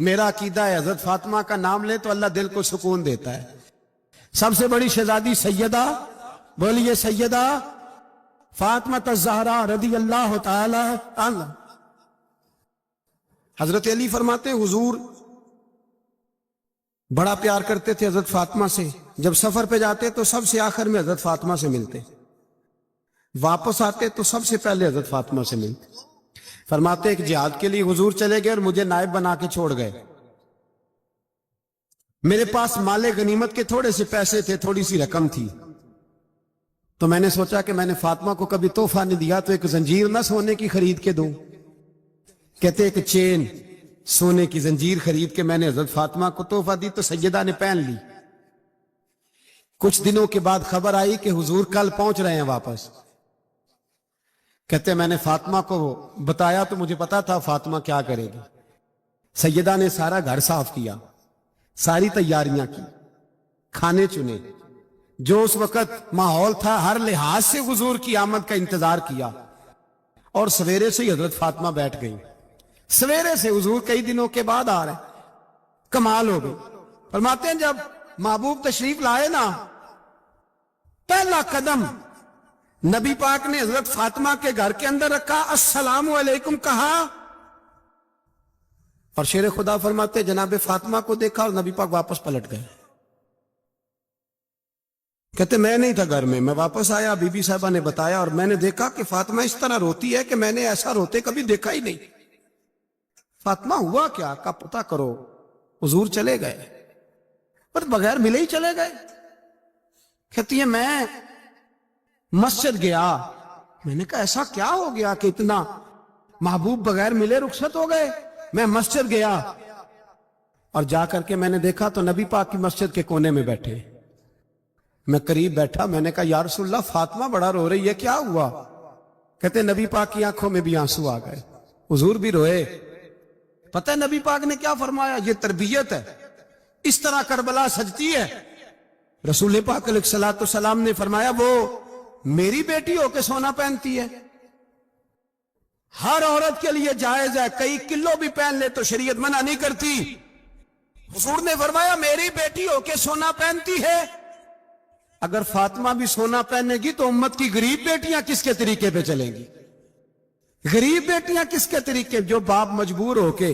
میرا عقیدہ ہے حضرت فاطمہ کا نام لے تو اللہ دل کو سکون دیتا ہے. سب سے بڑی شہزادی سیدہ، بولیے سیدہ فاطمہ الزہرا رضی اللہ تعالی عنہ. حضرت علی فرماتے ہیں حضور بڑا پیار کرتے تھے حضرت فاطمہ سے. جب سفر پہ جاتے تو سب سے آخر میں حضرت فاطمہ سے ملتے، واپس آتے تو سب سے پہلے حضرت فاطمہ سے ملتے. فرماتے ایک جہاد کے لیے حضور چلے گئے اور مجھے نائب بنا کے چھوڑ گئے. میرے پاس مال غنیمت کے تھوڑے سے پیسے تھے، تھوڑی سی رقم تھی، تو میں نے سوچا کہ میں نے فاطمہ کو کبھی تحفہ نہیں دیا تو ایک زنجیر نہ سونے کی خرید کے دوں. کہتے ایک چین سونے کی زنجیر خرید کے میں نے حضرت فاطمہ کو تحفہ دی تو سیدہ نے پہن لی. کچھ دنوں کے بعد خبر آئی کہ حضور کل پہنچ رہے ہیں واپس. کہتے میں نے فاطمہ کو بتایا تو مجھے پتا تھا فاطمہ کیا کرے گی. سیدہ نے سارا گھر صاف کیا، ساری تیاریاں کی، کھانے چنے، جو اس وقت ماحول تھا ہر لحاظ سے حضور کی آمد کا انتظار کیا. اور سویرے سے ہی حضرت فاطمہ بیٹھ گئی. سویرے سے حضور کئی دنوں کے بعد آ رہے ہیں. کمال ہو گئی. فرماتے ہیں جب محبوب تشریف لائے نا، پہلا قدم نبی پاک نے حضرت فاطمہ کے گھر کے اندر رکھا، السلام علیکم کہا، اور شیر خدا فرماتے جناب فاطمہ کو دیکھا اور نبی پاک واپس پلٹ گئے. کہتے میں نہیں تھا گھر میں واپس آیا، بی بی صاحبہ نے بتایا اور میں نے دیکھا کہ فاطمہ اس طرح روتی ہے کہ میں نے ایسا روتے کبھی دیکھا ہی نہیں. فاطمہ ہوا کیا کا پتہ کرو. حضور چلے گئے پر بغیر ملے ہی چلے گئے. کہتی ہے میں مسجد گیا، میں نے کہا ایسا کیا ہو گیا کہ اتنا محبوب بغیر ملے رخصت ہو گئے. میں مسجد گیا اور جا کر کے میں نے دیکھا تو نبی پاک کی مسجد کے کونے میں بیٹھے. میں قریب بیٹھا، میں نے کہا یا رسول اللہ فاطمہ بڑا رو رہی ہے، کیا ہوا؟ کہتے نبی پاک کی آنکھوں میں بھی آنسو آ گئے، حضور بھی روئے. پتہ ہے نبی پاک نے کیا فرمایا؟ یہ تربیت ہے، اس طرح کربلا سجتی ہے. رسول پاک علیہ الصلوۃ والسلام نے فرمایا وہ میری بیٹی ہو کے سونا پہنتی ہے. ہر عورت کے لیے جائز ہے، کئی کلو بھی پہن لے تو شریعت منع نہیں کرتی. حضور نے فرمایا میری بیٹی ہو کے سونا پہنتی ہے. اگر فاطمہ بھی سونا پہنے گی تو امت کی غریب بیٹیاں کس کے طریقے پہ چلیں گی؟ غریب بیٹیاں کس کے طریقے؟ جو باپ مجبور ہو کے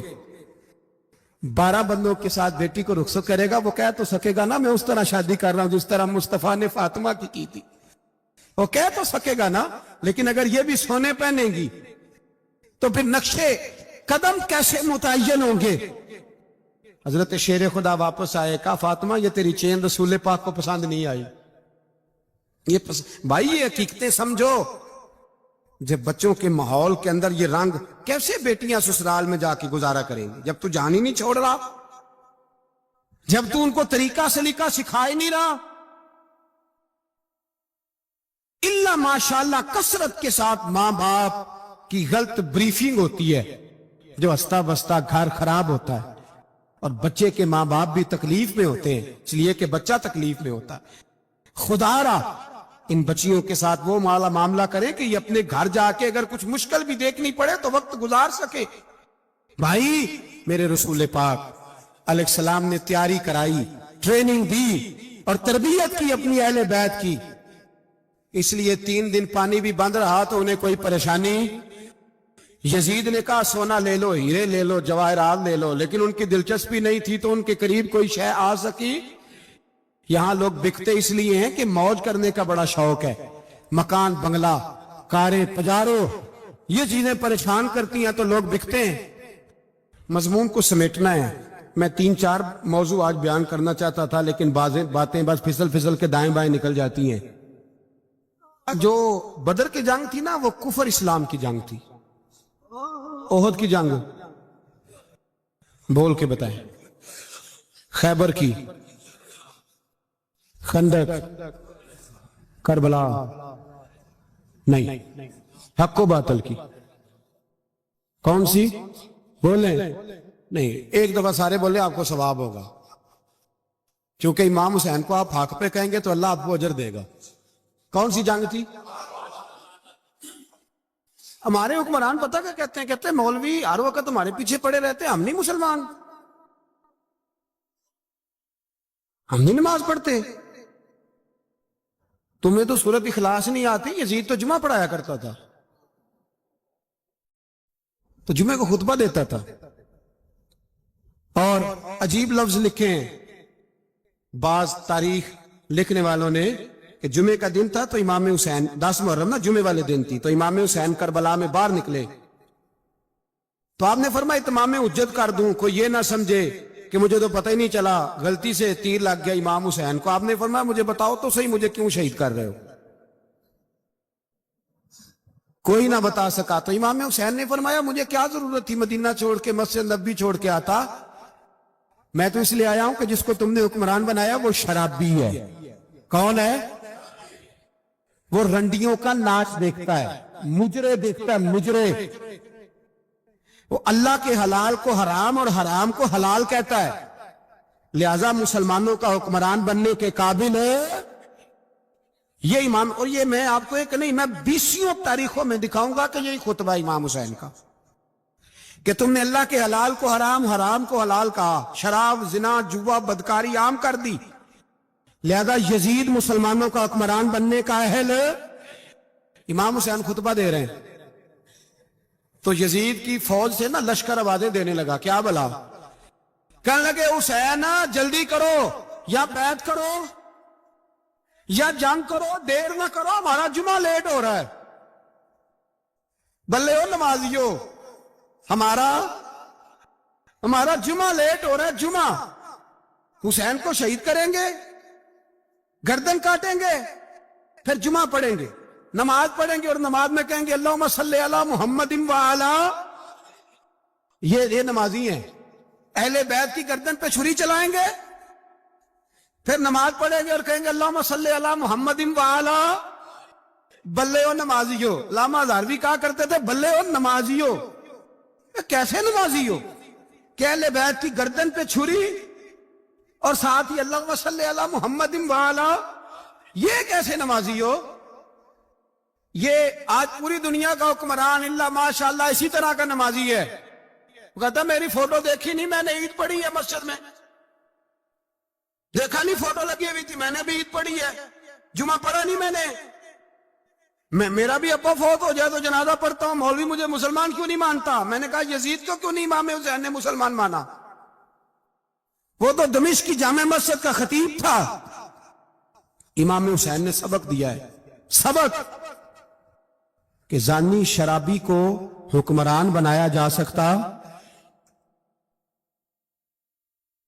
12 بندوں کے ساتھ بیٹی کو رخصت کرے گا وہ کہہ تو سکے گا نا میں اس طرح شادی کر رہا ہوں جس طرح مصطفیٰ نے فاطمہ کی تھی. وہ کہہ تو سکے گا نا. لیکن اگر یہ بھی سونے پہنیں گی تو پھر نقشے قدم کیسے متعین ہوں گے؟ حضرت شیر خدا واپس آئے، کہا فاطمہ یہ تیری چین رسول پاک کو پسند نہیں آئی. بھائی یہ حقیقتیں سمجھو. جب بچوں کے ماحول کے اندر یہ رنگ، کیسے بیٹیاں سسرال میں جا کے گزارا کریں گی جب تو جان ہی نہیں چھوڑ رہا، جب تو ان کو طریقہ سلیقہ سکھا ہی نہیں رہا. اللہ ماشاءاللہ کثرت کے ساتھ ماں باپ کی غلط بریفنگ ہوتی ہے جو ہستا بستا گھر خراب ہوتا ہے، اور بچے کے ماں باپ بھی تکلیف میں ہوتے ہیں اس لیے کہ بچہ تکلیف میں ہوتا ہے. خدا را ان بچیوں کے ساتھ وہ معاملہ کرے کہ یہ اپنے گھر جا کے اگر کچھ مشکل بھی دیکھنی پڑے تو وقت گزار سکے. بھائی میرے رسول پاک علیہ السلام نے تیاری کرائی، ٹریننگ دی اور تربیت کی اپنی اہل بیت کی. اس لیے 3 دن پانی بھی بند رہا تو انہیں کوئی پریشانی. یزید نے کہا سونا لے لو، ہیرے لے لو، جواہرات لے لو، لیکن ان کی دلچسپی نہیں تھی تو ان کے قریب کوئی شے آ سکی. یہاں لوگ بکتے اس لیے ہیں کہ موج کرنے کا بڑا شوق ہے. مکان بنگلہ کاریں پجاروں یہ چیزیں پریشان کرتی ہیں تو لوگ بکتے ہیں. مضمون کو سمیٹنا ہے. میں 3-4 موضوع آج بیان کرنا چاہتا تھا لیکن باتیں بس پھسل کے دائیں بائیں نکل جاتی ہیں. جو بدر کی جنگ تھی نا وہ کفر اسلام کی جنگ تھی. احد کی جنگ بول کے بتائیں. خیبر کی، خندق، کربلا نہیں، حق و باطل کی. کون سی بولیں؟ نہیں، ایک دفعہ سارے بولے آپ کو ثواب ہوگا کیونکہ امام حسین کو آپ حق پہ کہیں گے تو اللہ آپ کو اجر دے گا. کون سی جنگ تھی؟ ہمارے حکمران پتہ کیا کہتے ہیں؟ کہتے ہیں مولوی ہر وقت ہمارے پیچھے پڑے رہتے ہیں، ہم نہیں مسلمان. ہم نہیں نماز پڑھتے؟ تمہیں تو سورت اخلاص نہیں آتی، یزید تو جمعہ پڑھایا کرتا تھا، تو جمعے کو خطبہ دیتا تھا. اور عجیب لفظ لکھے ہیں بعض تاریخ لکھنے والوں نے کہ جمعے کا دن تھا تو امام حسین 10 محرم نا جمعے والے دن تھی، تو امام حسین کربلا میں باہر نکلے تو آپ نے فرمایا اتمام حجت کر دوں، کوئی یہ نہ سمجھے کہ مجھے تو پتہ ہی نہیں چلا غلطی سے تیر لگ گیا امام حسین کو. آپ نے فرمایا مجھے بتاؤ تو صحیح مجھے کیوں شہید کر رہے ہو؟ کوئی نہ بتا سکا. تو امام حسین نے فرمایا مجھے کیا ضرورت تھی مدینہ چھوڑ کے مسجد نبوی چھوڑ کے آتا، میں تو اس لیے آیا ہوں کہ جس کو تم نے حکمران بنایا وہ شرابی ہے. کون ہے؟ وہ رنڈیوں کا ناچ دیکھتا ہے، مجرے دیکھتا ہے، مجرے. وہ اللہ کے حلال کو حرام اور حرام کو حلال کہتا ہے، لہذا مسلمانوں کا حکمران بننے کے قابل ہے یہ امام. اور یہ میں آپ کو ایک نہیں، میں 20 تاریخوں میں دکھاؤں گا کہ یہی خطبہ امام حسین کا کہ تم نے اللہ کے حلال کو حرام، حرام کو حلال کہا، شراب، زنا، جوا، بدکاری عام کر دی، لہذا یزید مسلمانوں کا حکمران بننے کا اہل. امام حسین خطبہ دے رہے ہیں تو یزید کی فوج سے نا لشکر آوازیں دینے لگا. کیا بلا؟ کہنے لگے حسین جلدی کرو، یا بیعت کرو یا جنگ کرو، دیر نہ کرو، ہمارا جمعہ لیٹ ہو رہا ہے. بلے ہو نمازیو، ہمارا جمعہ لیٹ ہو رہا ہے. جمعہ حسین کو شہید کریں گے، گردن کاٹیں گے، پھر جمعہ پڑھیں گے، نماز پڑھیں گے اور نماز میں کہیں گے اللہم صلی علی محمد وعلا. یہ نمازی ہیں. اہل بیت کی گردن پہ چھری چلائیں گے، پھر نماز پڑھیں گے اور کہیں گے اللہم صلی علی محمد وعلا. بلے ہو نمازیو. علامہ ہزاروی کہا کرتے تھے بلے ہو نمازیو. کیسے نمازی ہو کہ اہل بیت کی گردن پہ چھری اور ساتھ ہی اللہم صلی علی محمد وعلا؟ یہ کیسے نمازی ہو؟ یہ آج پوری دنیا کا حکمران اللہ ماشاءاللہ اسی طرح کا نمازی ہے. وہ کہتا میری فوٹو دیکھی نہیں، میں نے عید پڑھی ہے مسجد میں. دیکھا نہیں فوٹو لگی ہوئی تھی، میں نے بھی عید پڑھی ہے. جمعہ پڑھا نہیں میں نے. میرا بھی ابا فوت ہو جائے تو جنازہ پڑھتا ہوں. مولوی مجھے مسلمان کیوں نہیں مانتا؟ میں نے کہا یزید کو کیوں نہیں امام حسین نے مسلمان مانا؟ وہ تو دمشق کی جامع مسجد کا خطیب تھا. امام حسین نے سبق دیا ہے، سبق کہ زانی شرابی کو حکمران بنایا جا سکتا.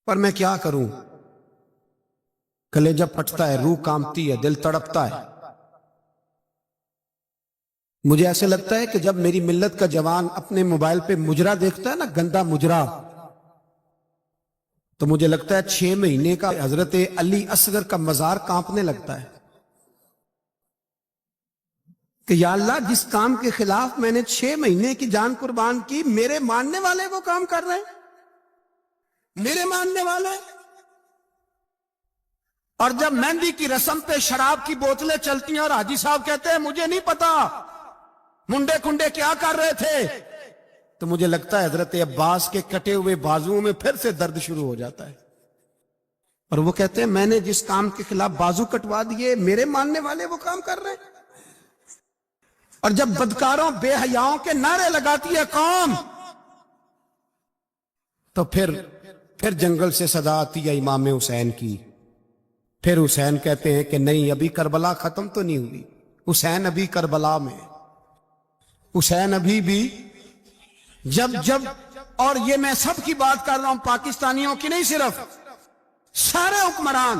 پر میں کیا کروں، کلیجہ پھٹتا ہے، روح کانپتی ہے، دل تڑپتا ہے. مجھے ایسے لگتا ہے کہ جب میری ملت کا جوان اپنے موبائل پہ مجرا دیکھتا ہے نا، گندا مجرا، تو مجھے لگتا ہے 6 مہینے کا حضرت علی اصغر کا مزار کانپنے لگتا ہے کہ یا اللہ جس کام کے خلاف میں نے 6 مہینے کی جان قربان کی، میرے ماننے والے وہ کام کر رہے ہیں، میرے ماننے والے. اور جب مہندی کی رسم پہ شراب کی بوتلیں چلتی ہیں اور حاجی صاحب کہتے ہیں مجھے نہیں پتا منڈے کنڈے کیا کر رہے تھے، تو مجھے لگتا ہے حضرت عباس کے کٹے ہوئے بازوؤں میں پھر سے درد شروع ہو جاتا ہے. اور وہ کہتے ہیں میں نے جس کام کے خلاف بازو کٹوا دیے، میرے ماننے والے وہ کام کر رہے ہیں. اور جب بدکاروں بے حیاؤں کے نعرے لگاتی ہے قوم، تو پھر جنگل سے صدا آتی ہے امام حسین کی. پھر حسین کہتے ہیں کہ نہیں ابھی کربلا ختم تو نہیں ہوئی، حسین ابھی کربلا میں، حسین ابھی بھی جب اور یہ میں سب کی بات کر رہا ہوں، پاکستانیوں کی نہیں، صرف سارے حکمران،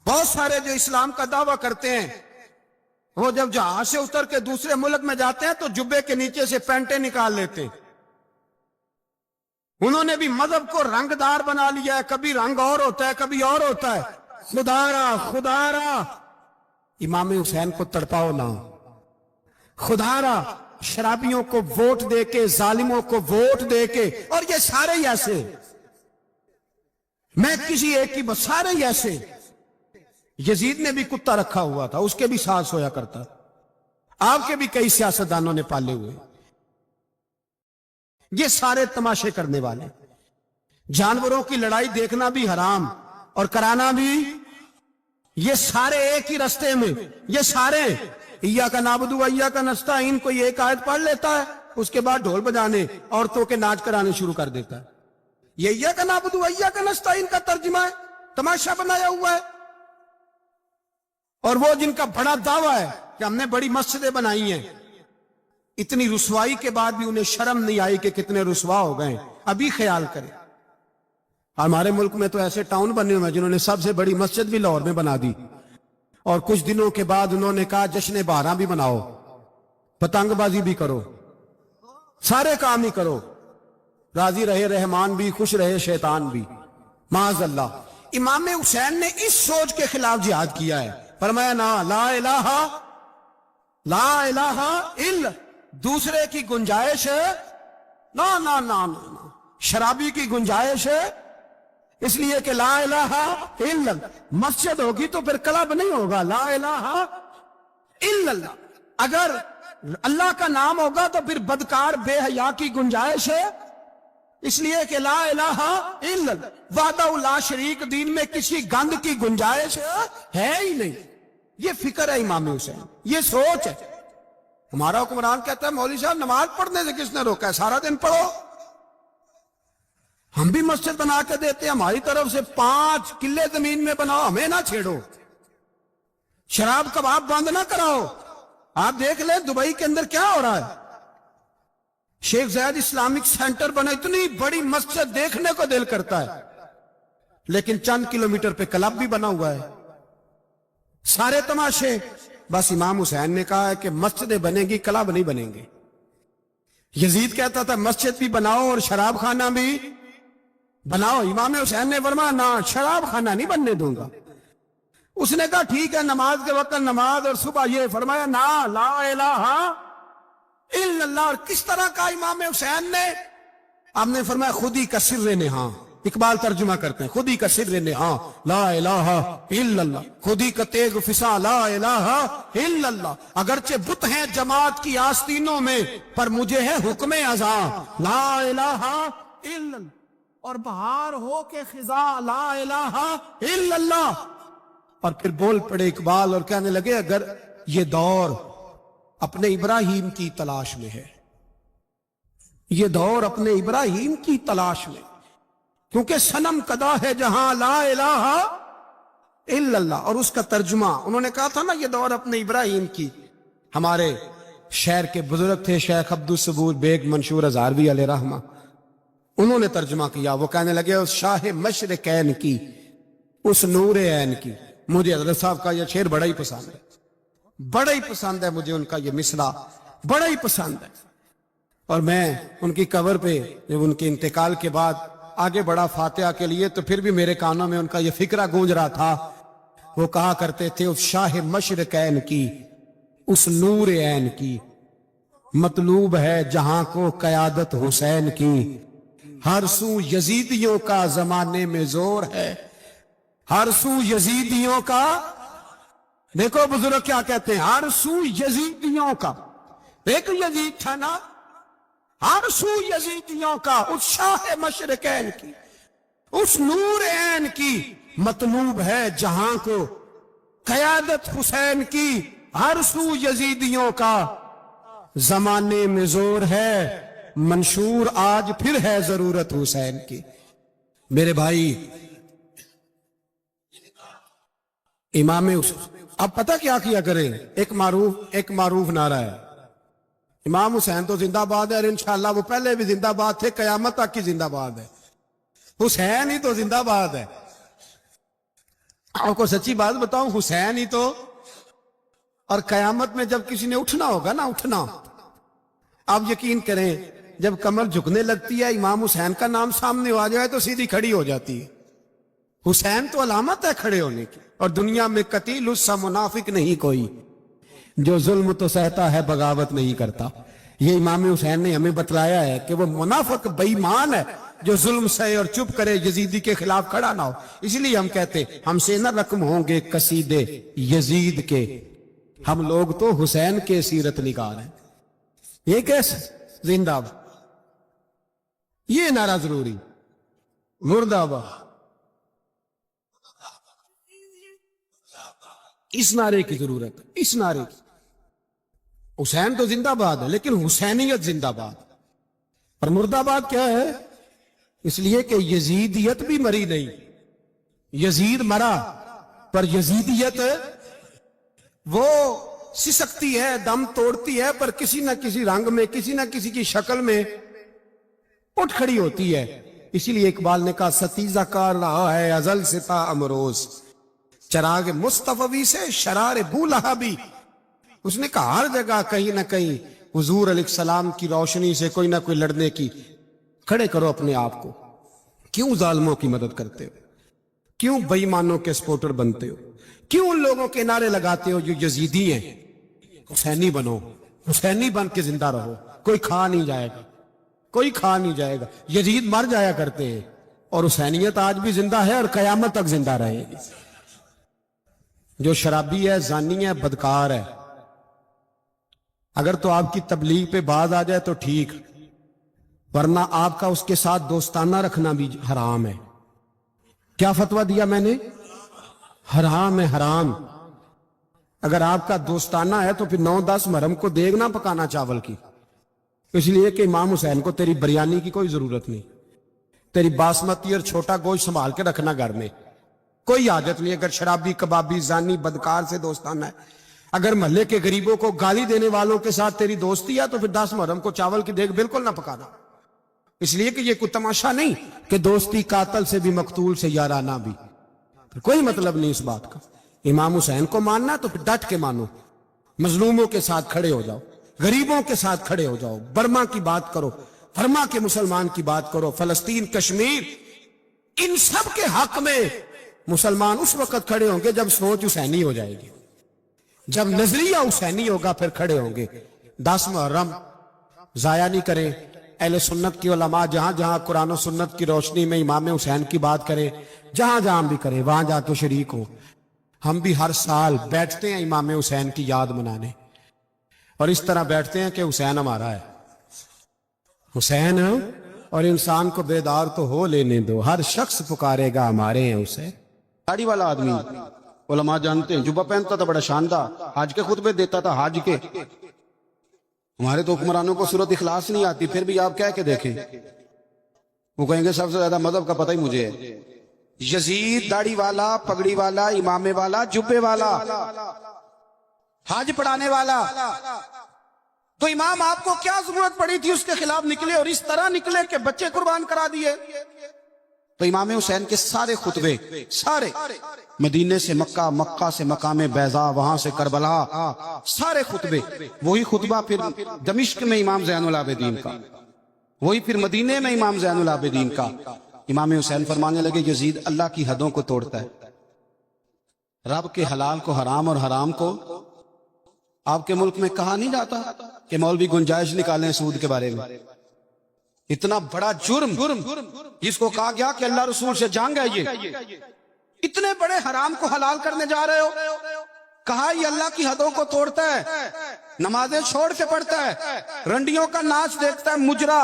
بہت سارے جو اسلام کا دعویٰ کرتے ہیں، وہ جب جہاز سے اتر کے دوسرے ملک میں جاتے ہیں تو جبے کے نیچے سے پینٹیں نکال لیتے ہیں. انہوں نے بھی مذہب کو رنگ دار بنا لیا ہے، کبھی رنگ اور ہوتا ہے کبھی اور ہوتا ہے. خدا را امام حسین کو تڑپاؤ نہ، خدا را شرابیوں کو ووٹ دے کے، ظالموں کو ووٹ دے کے. اور یہ سارے ہی ایسے، میں کسی ایک کی بس، سارے ہی ایسے. یزید نے بھی کتا رکھا ہوا تھا، اس کے بھی ساتھ سویا کرتا. آپ کے بھی کئی سیاستدانوں نے پالے ہوئے. یہ سارے تماشے کرنے والے. جانوروں کی لڑائی دیکھنا بھی حرام اور کرانا بھی، یہ سارے ایک ہی رستے میں، یہ سارے ایاک نعبد و ایاک نستعین کوئی ایک آیت پڑھ لیتا ہے، اس کے بعد ڈھول بجانے عورتوں کے ناچ کرانے شروع کر دیتا ہے۔ یہ ایاک نعبد و ایاک نستعین کا ترجمہ ہے، تماشا بنایا ہوا ہے۔ اور وہ جن کا بڑا دعویٰ ہے کہ ہم نے بڑی مسجدیں بنائی ہیں، اتنی رسوائی کے بعد بھی انہیں شرم نہیں آئی کہ کتنے رسوا ہو گئے۔ ابھی خیال کریں، ہمارے ملک میں تو ایسے ٹاؤن بنے ہوئے ہیں جنہوں نے سب سے بڑی مسجد بھی لاہور میں بنا دی، اور کچھ دنوں کے بعد انہوں نے کہا جشن بہاراں بھی بناؤ، پتنگ بازی بھی کرو، سارے کام ہی کرو، راضی رہے رحمان بھی، خوش رہے شیطان بھی، معاذ اللہ۔ امام حسین نے اس سوچ کے خلاف جہاد کیا ہے، فرمایا نا لا الہ الا، دوسرے کی گنجائش ہے نا نا نا نا، شرابی کی گنجائش ہے، اس لیے کہ لا الہ الا، مسجد ہوگی تو پھر کلب نہیں ہوگا، لا الہ الا اللہ۔ اگر اللہ کا نام ہوگا تو پھر بدکار بے حیا کی گنجائش ہے، اس لیے کہ لا الہ الا اللہ، وحدہ لا شریک دین میں کسی گند کی گنجائش ہے ہی نہیں۔ یہ فکر ہے امام حسین، یہ سوچ ہے۔ ہمارا حکمران کہتا ہے مولوی صاحب نماز پڑھنے سے کس نے روکا ہے، سارا دن پڑھو۔ ہم بھی مسجد بنا کے دیتے ہیں، ہماری طرف سے 5 کلے زمین میں بناؤ، ہمیں نہ چھیڑو، شراب کباب بند نہ کراؤ۔ آپ دیکھ لیں دبئی کے اندر کیا ہو رہا ہے، شیخ زید اسلامک سینٹر بنا، اتنی بڑی مسجد دیکھنے کو دل کرتا ہے، لیکن چند کلومیٹر پہ کلب بھی بنا ہوا ہے، سارے تماشے۔ بس امام حسین نے کہا ہے کہ مسجدیں بنیں گی، کلب نہیں بنیں گے۔ یزید کہتا تھا مسجد بھی بناؤ اور شراب خانہ بھی بناؤ، امام حسین نے فرمایا نہ، شراب خانہ نہیں بننے دوں گا۔ اس نے کہا ٹھیک ہے، نماز کے وقت نماز اور صبح یہ، فرمایا نہ، لا الہ الا اللہ۔ اور کس طرح کا امام حسین نے، آپ نے فرمایا خودی کا سر نہاں، اقبال ترجمہ کرتے ہیں، خودی کا سر نہاں لا الہ الا اللہ، خودی کا تیغ فسا لا الہ الا اللہ۔ اگرچہ بت ہیں جماعت کی آستینوں میں، پر مجھے ہے حکم ازاں لا الہ الا اللہ، اور بہار ہو کے خزاں لا الہ الا اللہ۔ اور پھر بول پڑے اقبال اور کہنے لگے اگر یہ دور اپنے ابراہیم کی تلاش میں ہے، یہ دور اپنے ابراہیم کی تلاش میں، کیونکہ صنم کدا ہے جہاں لا الہ الا اللہ۔ اور اس کا ترجمہ انہوں نے کہا تھا نا یہ دور اپنے ابراہیم کی، ہمارے شہر کے بزرگ تھے شیخ عبدالصبور بیگ منشور ہزاروی علیہ رحمہ، انہوں نے ترجمہ کیا، وہ کہنے لگے اس شاہ مشرقین کی، اس نور عین کی۔ مجھے حضرت صاحب کا یہ شعر بڑا ہی پسند ہے، بڑا ہی پسند ہے مجھے، ان کا یہ مصرع بڑا ہی پسند ہے۔ اور میں ان کی قبر پہ جب ان کے انتقال کے بعد آگے بڑھا فاتحہ کے لیے، تو پھر بھی میرے کانوں میں ان کا یہ فکرہ گونج رہا تھا، وہ کہا کرتے تھے اس شاہ مشرقین کی، اس نور عین کی، مطلوب ہے جہاں کو قیادت حسین کی، ہر سو یزیدیوں کا زمانے میں زور ہے، ہر سو یزیدیوں کا، دیکھو بزرگ کیا کہتے ہیں، ہر سو یزیدیوں کا، ایک یزید تھا نا، ہر سو یزیدیوں کا، اس شاہ مشرقین کی، اس نور عین کی، مطلوب ہے جہاں کو قیادت حسین کی، ہر سو یزیدیوں کا زمانے میں زور ہے، منشور آج پھر ہے ضرورت حسین کی۔ میرے بھائی امام حسین، اب پتہ کیا کریں، ایک معروف نعرہ ہے، امام حسین تو زندہ باد ہے، اور انشاءاللہ وہ پہلے بھی زندہ باد تھے، قیامت تک کی زندہ باد ہے، حسین ہی تو زندہ باد ہے۔ آپ کو سچی بات بتاؤں، حسین ہی تو، اور قیامت میں جب کسی نے اٹھنا ہوگا نا، اٹھنا، آپ یقین کریں جب کمر جھکنے لگتی ہے، امام حسین کا نام سامنے آ جائے تو سیدھی کھڑی ہو جاتی ہے۔ حسین تو علامت ہے کھڑے ہونے کی، اور دنیا میں قتیل اس سا منافق نہیں کوئی، جو ظلم تو سہتا ہے بغاوت نہیں کرتا۔ یہ امام حسین نے ہمیں بتلایا ہے کہ وہ منافق بے ایمان ہے جو ظلم سہے اور چپ کرے، یزیدی کے خلاف کھڑا نہ ہو۔ اس لیے ہم کہتے ہم سے نہ رقم ہوں گے قصیدے یزید کے، ہم لوگ تو حسین کے سیرت نگار ہیں۔ یہ کیسے زندہ باد، یہ نعرہ ضروری، مردہ باد۔ اس نعرے کی ضرورت ہے، اس نعرے کی۔ حسین تو زندہ باد ہے لیکن حسینیت زندہ باد، اور مرد آباد کیا ہے؟ اس لیے کہ یزیدیت بھی مری نہیں، یزید مرا پر یزیدیت وہ سسکتی ہے، دم توڑتی ہے، پر کسی نہ کسی رنگ میں، کسی نہ کسی کی شکل میں اٹھ کھڑی ہوتی ہے۔ اسی لیے اقبال نے کہا ستیزہ کار رہا ہے ازل سے تا امروز، چراغ مصطفی سے شرار بولہبی۔ اس نے کہا ہر جگہ کہیں نہ کہیں حضور علیہ السلام کی روشنی سے کوئی نہ کوئی لڑنے کی، کھڑے کرو اپنے آپ کو۔ کیوں ظالموں کی مدد کرتے ہو؟ کیوں بے ایمانوں کے سپورٹر بنتے ہو؟ کیوں ان لوگوں کے نعرے لگاتے ہو جو یزیدی ہیں؟ حسینی بنو، حسینی بن کے زندہ رہو، کوئی کھا نہیں جائے گا، کوئی کھا نہیں جائے گا۔ یزید مر جایا کرتے ہیں اور حسینیت آج بھی زندہ ہے اور قیامت تک زندہ رہے گی۔ جو شرابی ہے، زانی ہے، بدکار ہے، اگر تو آپ کی تبلیغ پہ باز آ جائے تو ٹھیک، ورنہ آپ کا اس کے ساتھ دوستانہ رکھنا بھی حرام ہے۔ کیا فتویٰ دیا میں نے؟ حرام ہے، حرام۔ اگر آپ کا دوستانہ ہے تو پھر 9-10 محرم کو دیگ نہ پکانا چاول کی، اس لیے کہ امام حسین کو تیری بریانی کی کوئی ضرورت نہیں، تیری باسمتی اور چھوٹا گوشت سنبھال کے رکھنا گھر میں، کوئی حاجت نہیں۔ اگر شرابی، کبابی، زانی، بدکار سے دوستانہ ہے، اگر محلے کے غریبوں کو گالی دینے والوں کے ساتھ تیری دوستی ہے تو پھر 10 محرم کو چاول کی دیگ بالکل نہ پکانا، اس لیے کہ یہ کوئی تماشا نہیں کہ دوستی قاتل سے بھی مقتول سے یارانہ بھی، کوئی مطلب نہیں اس بات کا۔ امام حسین کو ماننا تو پھر ڈٹ کے مانو، مظلوموں کے ساتھ کھڑے ہو جاؤ، غریبوں کے ساتھ کھڑے ہو جاؤ، برما کی بات کرو، برما کے مسلمان کی بات کرو، فلسطین، کشمیر، ان سب کے حق میں مسلمان اس وقت کھڑے ہوں گے جب سوچ حسینی ہو جائے گی، جب نظریہ حسینی ہوگا پھر کھڑے ہوں گے۔ 10 محرم ضائع نہیں کریں۔ اہل سنت کی علماء جہاں جہاں قرآن و سنت کی روشنی میں امام حسین کی بات کریں، جہاں جہاں بھی کریں، وہاں جا کے شریک ہوں۔ ہم بھی ہر سال بیٹھتے ہیں امام حسین کی یاد منانے، اور اس طرح بیٹھتے ہیں کہ حسین ہمارا ہے، حسین ہے، اور انسان کو بیدار تو ہو لینے دو، ہر شخص پکارے گا ہمارے ہیں اسے۔ داڑھی والا آدمی علماء جانتے ہیں، جبہ پہنتا تھا بڑا شاندار، حج کے خطبے دیتا تھا، حج کے۔ ہمارے تو حکمرانوں کو سورۃ اخلاص نہیں آتی، پھر بھی آپ کہہ کے دیکھیں، وہ کہیں گے سب سے زیادہ مذہب کا پتہ ہی مجھے ہے۔ یزید داڑھی والا، پگڑی والا، امامے والا، جبے والا، حج پڑھانے والا، تو امام آپ کو کیا ضرورت پڑی تھی اس کے خلاف نکلے، اور اس طرح نکلے کہ بچے قربان کرا دیے؟ تو امام حسین کے سارے خطبے، سارے، مدینے سے مکہ، مکہ سے مقام بیضا، وہاں سے کربلا، سارے خطبے، وہی خطبہ پھر دمشق میں امام زین العابدین کا، وہی پھر مدینے میں امام زین العابدین کا۔ امام حسین فرمانے لگے یزید اللہ کی حدوں کو توڑتا ہے، رب کے حلال کو حرام اور حرام کو، آپ کے ملک میں کہا نہیں جاتا کہ مولوی گنجائش نکالیں سود کے بارے میں؟ اتنا بڑا جرم جس کو کہا گیا کہ اللہ رسول سے جنگ ہے، یہ اتنے بڑے حرام کو حلال کرنے جا رہے ہو، کہا یہ اللہ کی حدوں کو توڑتا ہے، نمازیں چھوڑ کے پڑھتا ہے، رنڈیوں کا ناچ دیکھتا ہے، مجرا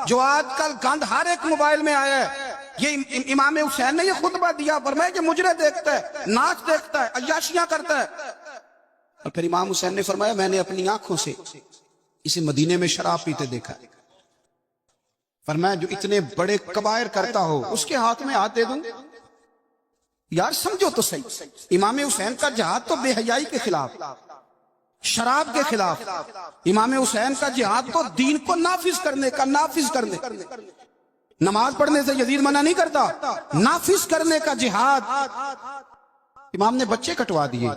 جو آج کل گند ہر ایک موبائل میں آیا ہے، یہ امام حسین نے یہ خطبہ دیا، فرمایا کہ مجرے دیکھتا ہے، ناچ دیکھتا ہے، عیاشیاں کرتا ہے۔ اور پھر امام حسین نے فرمایا میں نے اپنی آنکھوں سے اسے مدینے میں شراب پیتے دیکھا، فرمایا جو اتنے بڑے کبائر کرتا ہو اس کے ہاتھ میں ہاتھ دے دوں؟ یار سمجھو تو صحیح، امام حسین کا جہاد تو بے حیائی کے خلاف، شراب کے خلاف، امام حسین کا جہاد تو دین کو نافذ کرنے کا، نافذ کرنے، نماز پڑھنے سے یزید منع نہیں کرتا، نافذ کرنے کا جہاد۔ امام نے بچے کٹوا دیے،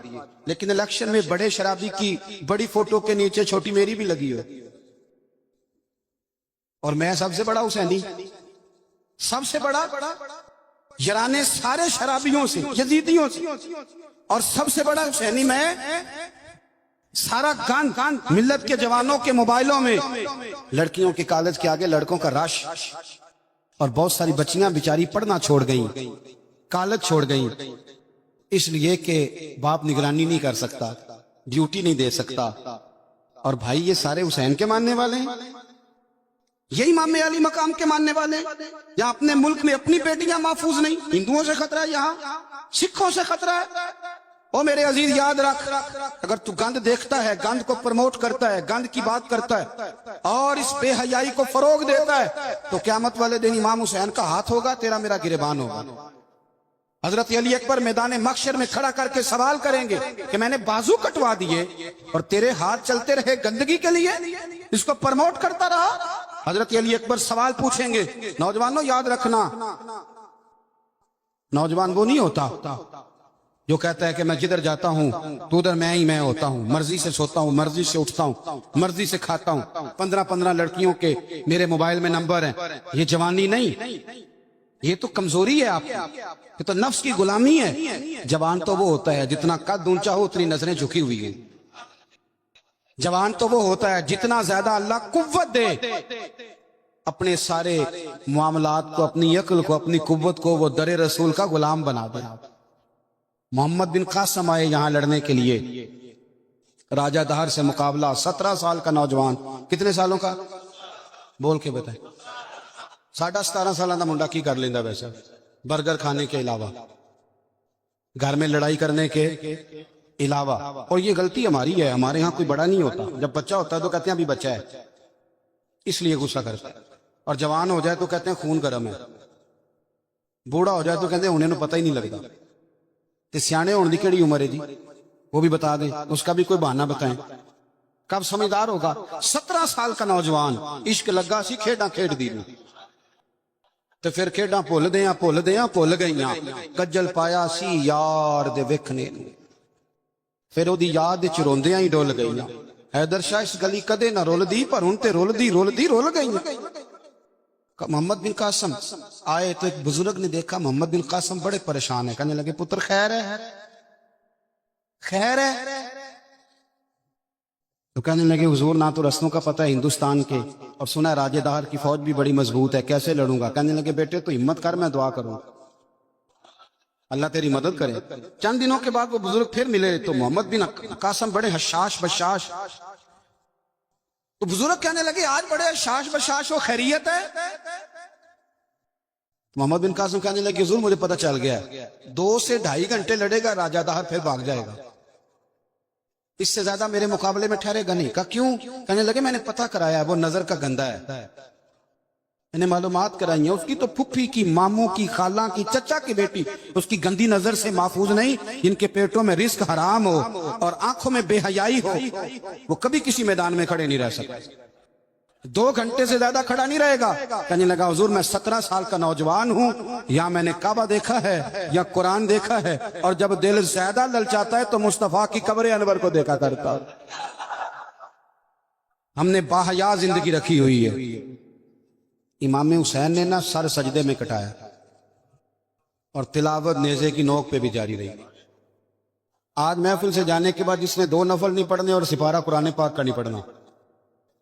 لیکن الیکشن میں بڑے شرابی کی بڑی فوٹو کے نیچے چھوٹی میری بھی لگی ہو، اور میں سب سے بڑا حسینی، سب سے بڑا، یرانے سارے شرابیوں سے، یزیدیوں سے، اور سب سے بڑا حسینی میں، سارا گند ملت کے جوانوں کے موبائلوں میں، لڑکیوں کے کالج کے آگے لڑکوں کا رش، اور بہت ساری بچیاں بیچاری پڑھنا چھوڑ گئیں، کالج چھوڑ گئیں، اس لیے کہ باپ نگرانی نہیں کر سکتا، ڈیوٹی نہیں دے سکتا۔ اور بھائی یہ سارے حسین کے ماننے والے ہیں، یہ امام علی مقام کے ماننے والے ہیں، یا اپنے ملک میں اپنی بیٹیاں محفوظ نہیں، ہندوؤں سے خطرہ ہے، یہاں سکھوں سے خطرہ ہے، او میرے عزیز یاد رکھ، اگر تو گند دیکھتا ہے، گند کو پروموٹ کرتا ہے، گند کی بات کرتا ہے اور اس بے حیائی کو فروغ دیتا ہے، تو قیامت والے دن امام حسین کا ہاتھ ہوگا، تیرا میرا گریبان ہوگا۔ حضرت علی اکبر میدان محشر میں کھڑا کر کے سوال کریں گے کہ میں نے بازو کٹوا دیے اور تیرے ہاتھ چلتے رہے گندگی کے لیے، اس کو پروموٹ کرتا رہا۔ حضرت علی اکبر سوال پوچھیں گے، نوجوانوں یاد رکھنا، نوجوان وہ نہیں ہوتا جو کہتا ہے کہ میں جدھر جاتا ہوں تو ادھر میں ہی میں ہوتا ہوں، مرضی سے سوتا ہوں، مرضی سے اٹھتا ہوں، مرضی سے کھاتا ہوں، 15 لڑکیوں کے میرے موبائل میں نمبر ہیں۔ یہ جوانی نہیں، یہ تو کمزوری ہے آپ کی، یہ تو نفس کی غلامی ہے۔ جوان تو وہ ہوتا ہے جتنا قد اونچا ہو اتنی نظریں جھکی ہوئی ہیں۔ جوان تو وہ ہوتا ہے جتنا زیادہ اللہ قوت دے، اپنے سارے معاملات کو، اپنی عقل کو، اپنی قوت کو وہ در رسول کا غلام بنا دے۔ محمد بن قاسم آئے یہاں لڑنے کے لیے، راجہ دہر سے مقابلہ، 17 سال کا نوجوان، کتنے سالوں کا بول کے بتائیں؟ 17.5 سالہ دا منڈا کی کر لیندہ ویسے برگر کھانے کے علاوہ، گھر میں لڑائی کرنے کے علاوہ۔ اور یہ غلطی ہماری ہے، ہمارے ہاں کوئی بڑا نہیں ہوتا، جب بچہ ہوتا ہے تو کہتے ہیں ابھی بچہ ہے، اس لیے غصہ کرتا ہے، اور جوان ہو جائے تو کہتے ہیں خون گرم ہے، بوڑھا ہو جائے تو کہتے ہیں انہیں نو پتہ ہی نہیں لگتا۔ تے سیانے ہونے دی کیڑی عمر ہے جی، وہ بھی بتا دیں، اس کا بھی کوئی بہانہ بتائیں، کب سمجھدار ہوگا؟ 17 سال کا نوجوان، عشق لگا سی کھیڈاں کھیڈ دی، تے پھر کھیڈاں بھول گئیاں، کجل پایا سی یار دے ویکھنے، پھر وہ دی یاد وچ روندیاں ہی ڈول گئیاں۔ حیدر شاہ اس گلی کدے نہ رول دی، پر ہن تے رول گئیاں۔ محمد بن قاسم آئے تو ایک بزرگ نے دیکھا محمد بن قاسم بڑے پریشان ہے، کہنے لگے پتر خیر ہے؟ تو کہنے لگے حضور نہ تو رستوں کا پتہ ہے ہندوستان کے، اور سنا ہے راجہ دہر کی فوج بھی بڑی مضبوط ہے، کیسے لڑوں گا؟ کہنے لگے بیٹے تو ہمت کر، میں دعا کروں، اللہ تیری مدد کرے۔ چند دنوں کے بعد وہ بزرگ پھر ملے تو محمد بن قاسم بڑے حشاش بشاش، تو بزرگ کہنے لگے آج بڑے حشاش بشاش ہو، خیریت ہے؟ محمد بن قاسم کہنے لگے حضور مجھے پتہ چل گیا، 2 سے 2.5 گھنٹے لڑے گا راجہ دہر، پھر بھاگ جائے گا، اس سے زیادہ میرے مقابلے میں ٹھہرے گا نہیں۔ کہا کیوں؟ کہنے لگے میں نے پتہ کرایا ہے، وہ نظر کا گندہ ہے، میں نے معلومات کرائی ہیں، اس کی تو پھپھی کی، ماموں کی، خالہ کی، چچا کی بیٹی اس کی گندی نظر سے محفوظ نہیں، جن کے پیٹوں میں رزق حرام ہو اور آنکھوں میں بے حیائی ہو، وہ کبھی کسی میدان میں کھڑے نہیں رہ سکتے، 2 گھنٹے سے زیادہ کھڑا نہیں رہے گا۔ کہنے لگا حضور میں 17 سال کا نوجوان ہوں، یا میں نے کعبہ دیکھا ہے یا قرآن دیکھا ہے، اور جب دل زیادہ للچاتا ہے تو مصطفیٰ کی قبر انور کو دیکھا کرتا۔ ہم نے باحیا زندگی رکھی ہوئی ہے۔ امام حسین نے نا سر سجدے میں کٹایا اور تلاوت نیزے کی نوک پہ بھی جاری رہی۔ آج محفل سے جانے کے بعد جس نے 2 نفل نہیں پڑھنے اور سپارہ قرآن پاک کا نہیں پڑھنا،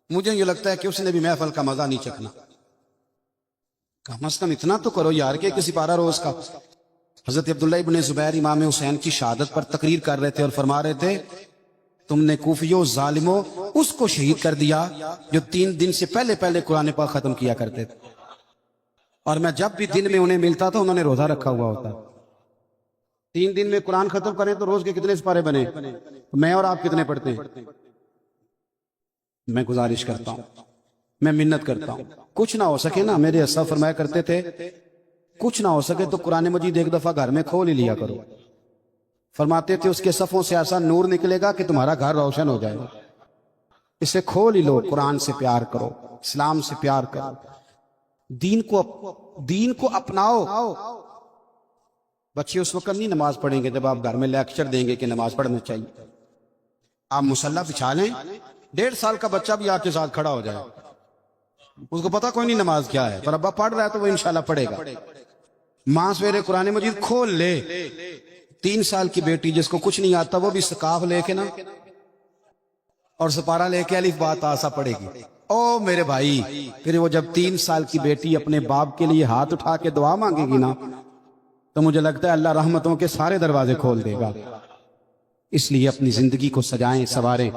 مجھے یہ لگتا ہے کہ اس نے بھی محفل کا مزہ نہیں چکھنا۔ کم از کم اتنا تو کرو یار کہ سپارہ روز کا۔ حضرت عبداللہ ابن زبیر امام حسین کی شہادت پر تقریر کر رہے تھے اور فرما رہے تھے تم نے کوفیوں ظالموں اس کو شہید کر دیا جو 3 دن سے پہلے قرآن پاک ختم کیا کرتے تھے، اور میں جب بھی دن میں انہیں ملتا تھا انہوں نے روزہ رکھا ہوا ہوتا۔ 3 دن میں قرآن ختم کریں تو روز کے کتنے سپارے بنے؟ میں اور آپ کتنے پڑھتے ہیں؟ میں گزارش کرتا ہوں، میں منت کرتا ہوں، کچھ نہ ہو سکے نا، میرے اسا فرمایا کرتے تھے کچھ نہ ہو سکے تو قرآن مجید ایک دفعہ گھر میں کھول ہی لیا کرو۔ فرماتے تھے اس کے صفوں سے ایسا نور نکلے گا کہ تمہارا گھر روشن ہو جائے گا، اسے کھول ہی لو۔ قرآن سے پیار کرو، اسلام سے پیار کرو، دین کو اپناؤ۔ بچے اس وقت نہیں نماز پڑھیں گے جب آپ گھر میں لیکچر دیں گے کہ نماز پڑھنا چاہیے۔ آپ مصلی بچھا لیں، 1.5 سال کا بچہ بھی آپ کے ساتھ کھڑا ہو جائے، اس کو پتا کوئی نہیں نماز کیا ہے، پر ابا پڑھ رہا ہے تو وہ انشاءاللہ پڑھے گا۔ ماں سویرے قرآن مجید کھول لے، 3 سال کی بیٹی جس کو کچھ نہیں آتا وہ بھی سکاف لے کے نا اور سپارہ لے کے الف با تا سا پڑھے گی۔ او میرے بھائی، پھر وہ جب 3 سال کی بیٹی اپنے باپ کے لیے ہاتھ اٹھا کے دعا مانگے گی نا تو مجھے لگتا ہے اللہ رحمتوں کے سارے دروازے کھول دے گا۔ اس لیے اپنی زندگی کو سجائیں، سنواریں۔